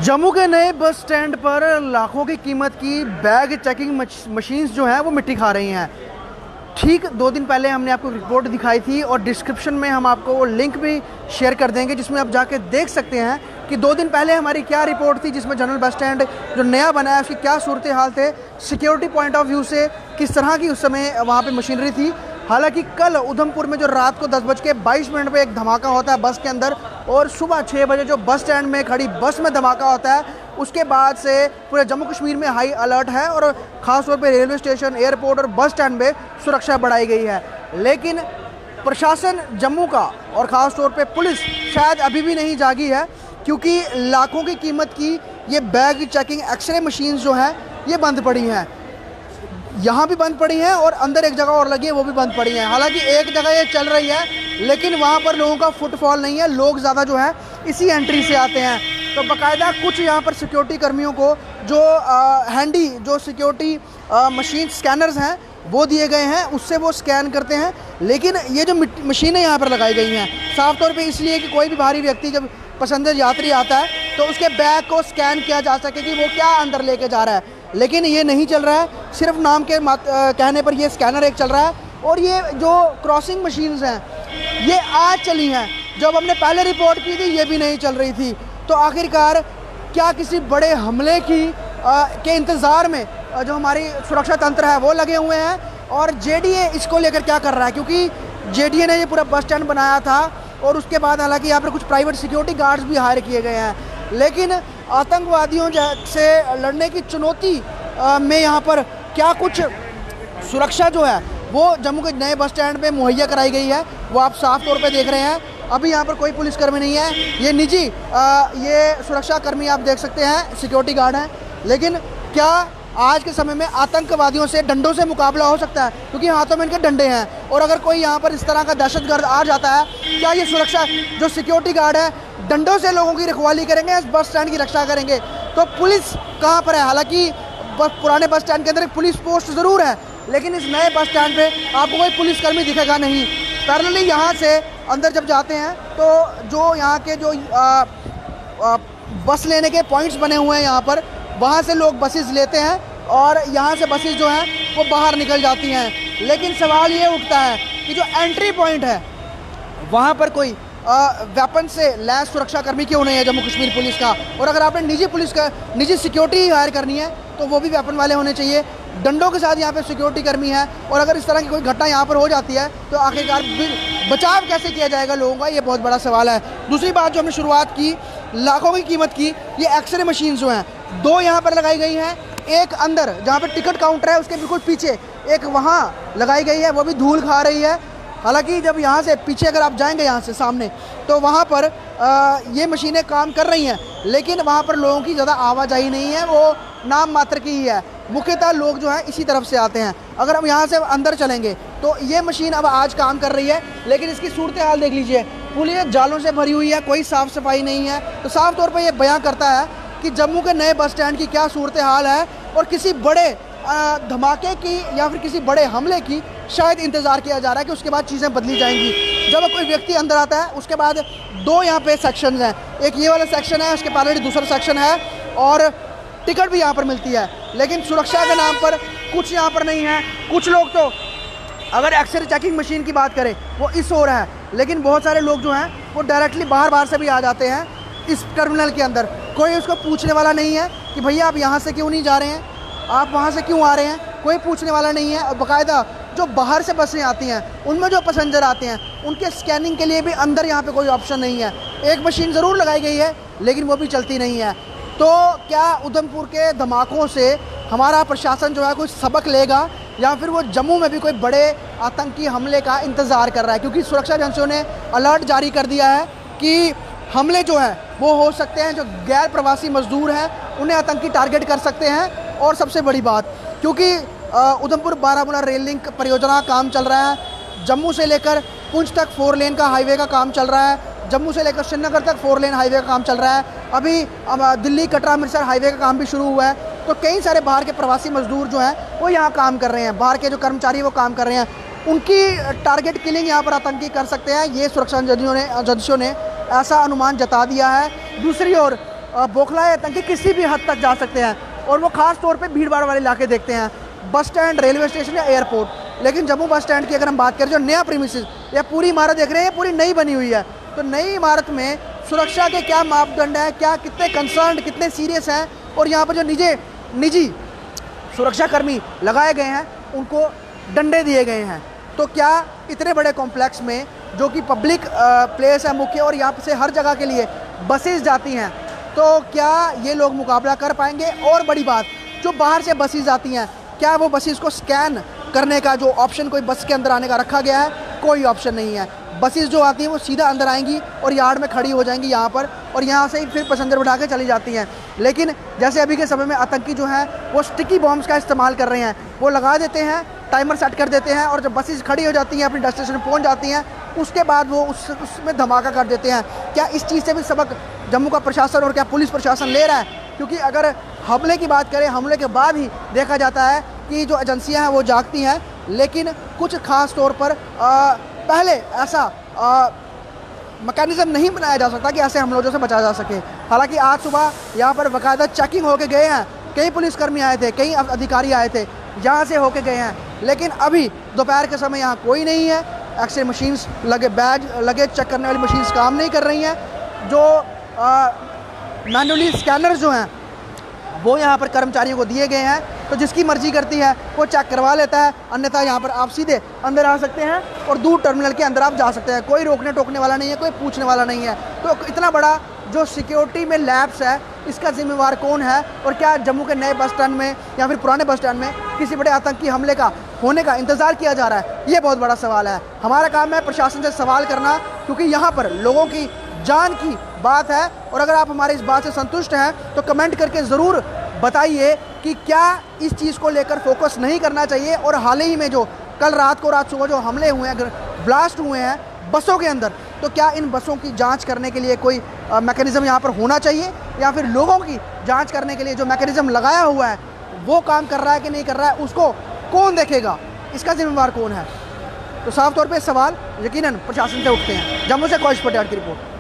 जम्मू के नए bus stand पर लाखों की कीमत की बैग चेकिंग मशीन्स जो हैं वो मिट्टी खा रही हैं। ठीक 2 दिन पहले हमने आपको रिपोर्ट दिखाई थी और डिस्क्रिप्शन में हम आपको वो लिंक भी शेयर कर देंगे जिसमें आप जाके देख सकते हैं कि 2 दिन पहले हमारी क्या रिपोर्ट थी, जिसमें जनरल बस स्टैंड जो नया बना है उसकी क्या सूरत हाल थे, सिक्योरिटी पॉइंट ऑफ व्यू से किस तरह की उस समय वहाँ पे मशीनरी थी। हालांकि कल उधमपुर में जो रात को 10:22 पे एक धमाका होता है बस के अंदर और सुबह 6 बजे जो बस स्टैंड में खड़ी बस में धमाका होता है, उसके बाद से पूरे जम्मू कश्मीर में हाई अलर्ट है और ख़ासतौर पे रेलवे स्टेशन, एयरपोर्ट और बस स्टैंड में सुरक्षा बढ़ाई गई है। लेकिन प्रशासन जम्मू का और ख़ास तौर पे पुलिस शायद अभी भी नहीं जागी है, क्योंकि लाखों की कीमत की ये बैग चेकिंग एक्सरे मशीन्स जो हैं ये बंद पड़ी हैं। यहाँ भी बंद पड़ी हैं और अंदर एक जगह और लगी है वो भी बंद पड़ी हैं। हालांकि एक जगह ये चल रही है लेकिन वहाँ पर लोगों का फुटफॉल नहीं है, लोग ज़्यादा जो है इसी एंट्री से आते हैं। तो बाकायदा कुछ यहाँ पर सिक्योरिटी कर्मियों को जो हैंडी जो सिक्योरिटी मशीन स्कैनर्स हैं वो दिए गए हैं, उससे वो स्कैन करते हैं। लेकिन ये जो मशीनें यहाँ पर लगाई गई हैं साफ तौर पे इसलिए कि कोई भी बाहरी व्यक्ति जब पसंदीदा यात्री आता है तो उसके बैग को स्कैन किया जा सके कि वो क्या अंदर लेके जा रहा है। लेकिन ये नहीं चल रहा है, सिर्फ नाम के कहने पर ये स्कैनर एक चल रहा है। और ये जो क्रॉसिंग मशीन्स हैं ये आज चली हैं, जब हमने पहले रिपोर्ट की थी ये भी नहीं चल रही थी। तो आखिरकार क्या किसी बड़े हमले के इंतज़ार में जो हमारी सुरक्षा तंत्र है वो लगे हुए हैं और जेडीए इसको लेकर क्या कर रहा है, क्योंकि जेडीए ने ये पूरा बस स्टैंड बनाया था और उसके बाद हालांकि यहाँ पर कुछ प्राइवेट सिक्योरिटी गार्ड्स भी हायर किए गए हैं। लेकिन आतंकवादियों से लड़ने की चुनौती में यहाँ पर क्या कुछ सुरक्षा जो है वो जम्मू के नए बस स्टैंड पे मुहैया कराई गई है वो आप साफ तौर पे देख रहे हैं। अभी यहाँ पर कोई पुलिसकर्मी नहीं है, ये निजी ये सुरक्षा कर्मी आप देख सकते हैं, सिक्योरिटी गार्ड हैं। लेकिन क्या आज के समय में आतंकवादियों से डंडों से मुकाबला हो सकता है, क्योंकि हाथों में इनके डंडे हैं। और अगर कोई यहाँ पर इस तरह का दहशतगर्द आ जाता है, क्या ये सुरक्षा जो सिक्योरिटी गार्ड है डंडों से लोगों की रखवाली करेंगे, इस बस स्टैंड की रक्षा करेंगे? तो पुलिस कहाँ पर है? हालांकि पुराने बस स्टैंड के अंदर एक पुलिस पोस्ट ज़रूर है, लेकिन इस नए बस स्टैंड पे आपको कोई पुलिसकर्मी दिखेगा नहीं। पैरेलली यहाँ से अंदर जब जाते हैं तो जो यहाँ के जो बस लेने के पॉइंट्स बने हुए हैं यहाँ पर, वहाँ से लोग बसेस लेते हैं और यहाँ से बसेस जो हैं वो बाहर निकल जाती हैं। लेकिन सवाल ये उठता है कि जो एंट्री पॉइंट है वहाँ पर कोई वेपन से लैस सुरक्षाकर्मी क्यों नहीं है जम्मू कश्मीर पुलिस का? और अगर आपने निजी सिक्योरिटी हायर करनी है तो वो भी वेपन वाले होने चाहिए। डंडों के साथ यहाँ पे सिक्योरिटी कर्मी है और अगर इस तरह की कोई घटना यहाँ पर हो जाती है तो आखिरकार बचाव कैसे किया जाएगा लोगों का, ये बहुत बड़ा सवाल है। दूसरी बात जो हमने शुरुआत की, लाखों की कीमत की ये एक्सरे मशीन जो हैं 2 यहाँ पर लगाई गई हैं, एक अंदर जहाँ पर टिकट काउंटर है उसके बिल्कुल पीछे एक वहाँ लगाई गई है, वो भी धूल खा रही है। हालांकि जब यहाँ से पीछे अगर आप जाएंगे यहाँ से सामने तो वहाँ पर ये मशीनें काम कर रही हैं, लेकिन वहाँ पर लोगों की ज़्यादा आवाजाही नहीं है, वो नाम मात्र की ही है। मुख्यतः लोग जो हैं इसी तरफ से आते हैं। अगर हम यहाँ से अंदर चलेंगे तो ये मशीन अब आज काम कर रही है, लेकिन इसकी सूरत हाल देख लीजिए, पूरी जालों से भरी हुई है, कोई साफ़ सफाई नहीं है। तो साफ तौर पर यह बयां करता है कि जम्मू के नए बस स्टैंड की क्या सूरत हाल है और किसी बड़े धमाके की या फिर किसी बड़े हमले की शायद इंतज़ार किया जा रहा है कि उसके बाद चीज़ें बदली जाएंगी। जब कोई व्यक्ति अंदर आता है उसके बाद 2 यहाँ पे सेक्शंस हैं, एक ये वाला सेक्शन है, उसके पैरेलली दूसरा सेक्शन है और टिकट भी यहाँ पर मिलती है। लेकिन सुरक्षा के नाम पर कुछ यहाँ पर नहीं है। कुछ लोग तो अगर एक्सरे चेकिंग मशीन की बात करें वो इस ओर है, लेकिन बहुत सारे लोग जो हैं वो डायरेक्टली बाहर से भी आ जाते हैं इस टर्मिनल के अंदर। कोई उसको पूछने वाला नहीं है कि भैया आप यहाँ से क्यों नहीं जा रहे हैं, आप वहाँ से क्यों आ रहे हैं, कोई पूछने वाला नहीं है। और बाकायदा जो बाहर से बसें आती हैं उनमें जो पैसेंजर आते हैं उनके स्कैनिंग के लिए भी अंदर यहाँ पे कोई ऑप्शन नहीं है। एक मशीन ज़रूर लगाई गई है लेकिन वो भी चलती नहीं है। तो क्या उधमपुर के धमाकों से हमारा प्रशासन जो है कोई सबक लेगा या फिर वो जम्मू में भी कोई बड़े आतंकी हमले का इंतज़ार कर रहा है? क्योंकि सुरक्षा एजेंसियों ने अलर्ट जारी कर दिया है कि हमले जो है वो हो सकते हैं, जो गैर प्रवासी मजदूर हैं उन्हें आतंकी टारगेट कर सकते हैं। और सबसे बड़ी बात, क्योंकि उधमपुर बारामूला रेल लिंक परियोजना का काम चल रहा है, जम्मू से लेकर पुंछ तक 4 लेन का हाईवे का काम चल रहा है, जम्मू से लेकर श्रीनगर तक 4 लेन हाईवे का काम चल रहा है, अभी दिल्ली कटरा अमृतसर हाईवे का काम भी शुरू हुआ है। तो कई सारे बाहर के प्रवासी मजदूर जो हैं वो यहाँ काम कर रहे हैं, बाहर के जो कर्मचारी वो काम कर रहे हैं, उनकी टारगेट किलिंग यहाँ पर आतंकी कर सकते हैं। ये सुरक्षा एजेंसियों ने ऐसा अनुमान जता दिया है। दूसरी ओर बौखलाए आतंकी किसी भी हद तक जा सकते हैं, और वो ख़ास तौर पे भीड़ भाड़ वाले इलाके देखते हैं, बस स्टैंड, रेलवे स्टेशन या एयरपोर्ट। लेकिन जम्मू बस स्टैंड की अगर हम बात करें, जो नया प्रीमिसेस या पूरी इमारत देख रहे हैं, ये पूरी नई बनी हुई है, तो नई इमारत में सुरक्षा के क्या मापदंड हैं, क्या कितने कंसर्न, कितने सीरियस हैं, और यहाँ पर जो निजी सुरक्षाकर्मी लगाए गए हैं उनको डंडे दिए गए हैं। तो क्या इतने बड़े कॉम्प्लेक्स में जो कि पब्लिक प्लेस है मुख्य, और यहाँ से हर जगह के लिए बसेस जाती हैं, तो क्या ये लोग मुकाबला कर पाएंगे? और बड़ी बात, जो बाहर से बसेस आती हैं, क्या वो बसेस को स्कैन करने का जो ऑप्शन कोई बस के अंदर आने का रखा गया है? कोई ऑप्शन नहीं है। बसेस जो आती हैं वो सीधा अंदर आएंगी और यार्ड में खड़ी हो जाएंगी यहाँ पर, और यहाँ से ही फिर पैसेंजर बिठा के चली जाती हैं। लेकिन जैसे अभी के समय में आतंकी जो हैं वो स्टिकी बॉम्ब्स का इस्तेमाल कर रहे हैं, वो लगा देते हैं, टाइमर सेट कर देते हैं, और जब बसेस खड़ी हो जाती हैं, अपनी डेस्टिनेशन पहुँच जाती हैं, उसके बाद वो उसमें धमाका कर देते हैं। क्या इस चीज़ से भी सबक जम्मू का प्रशासन और क्या पुलिस प्रशासन ले रहा है? क्योंकि अगर हमले की बात करें, हमले के बाद ही देखा जाता है कि जो एजेंसियां हैं वो जागती हैं, लेकिन कुछ ख़ास तौर पर पहले ऐसा मैकेनिज़्म नहीं बनाया जा सकता कि ऐसे हमलों से बचा जा सके। हालांकि आज सुबह यहाँ पर बाकायदा चेकिंग होके गए हैं, कई पुलिसकर्मी आए थे, कई अधिकारी आए थे, यहाँ से होके गए हैं, लेकिन अभी दोपहर के समय यहाँ कोई नहीं है। एक्सरे मशीन्स लगेज चेक करने वाली मशीन्स काम नहीं कर रही हैं। जो मैनुअली स्कैनर्स जो हैं वो यहाँ पर कर्मचारियों को दिए गए हैं, तो जिसकी मर्जी करती है वो चेक करवा लेता है, अन्यथा यहाँ पर आप सीधे अंदर आ सकते हैं और दूर टर्मिनल के अंदर आप जा सकते हैं। कोई रोकने टोकने वाला नहीं है, कोई पूछने वाला नहीं है। तो इतना बड़ा जो सिक्योरिटी में लैप्स है, इसका जिम्मेवार कौन है? और क्या जम्मू के नए बस स्टैंड में या फिर पुराने बस स्टैंड में किसी बड़े आतंकी हमले का होने का इंतज़ार किया जा रहा है? ये बहुत बड़ा सवाल है। हमारा काम है प्रशासन से सवाल करना, क्योंकि यहाँ पर लोगों की जान की बात है। और अगर आप हमारे इस बात से संतुष्ट हैं तो कमेंट करके ज़रूर बताइए कि क्या इस चीज़ को लेकर फोकस नहीं करना चाहिए। और हाल ही में जो कल रात सुबह जो हमले हुए हैं, ब्लास्ट हुए हैं बसों के अंदर, तो क्या इन बसों की जांच करने के लिए कोई मैकेनिज़्म यहाँ पर होना चाहिए, या फिर लोगों की जांच करने के लिए जो मैकेनिज़्म लगाया हुआ है वो काम कर रहा है कि नहीं कर रहा है, उसको कौन देखेगा? इसका जिम्मेवार कौन है? तो साफ तौर पे सवाल यकीनन प्रशासन से उठते हैं। जम्मू से कौशिक पटियाल की रिपोर्ट।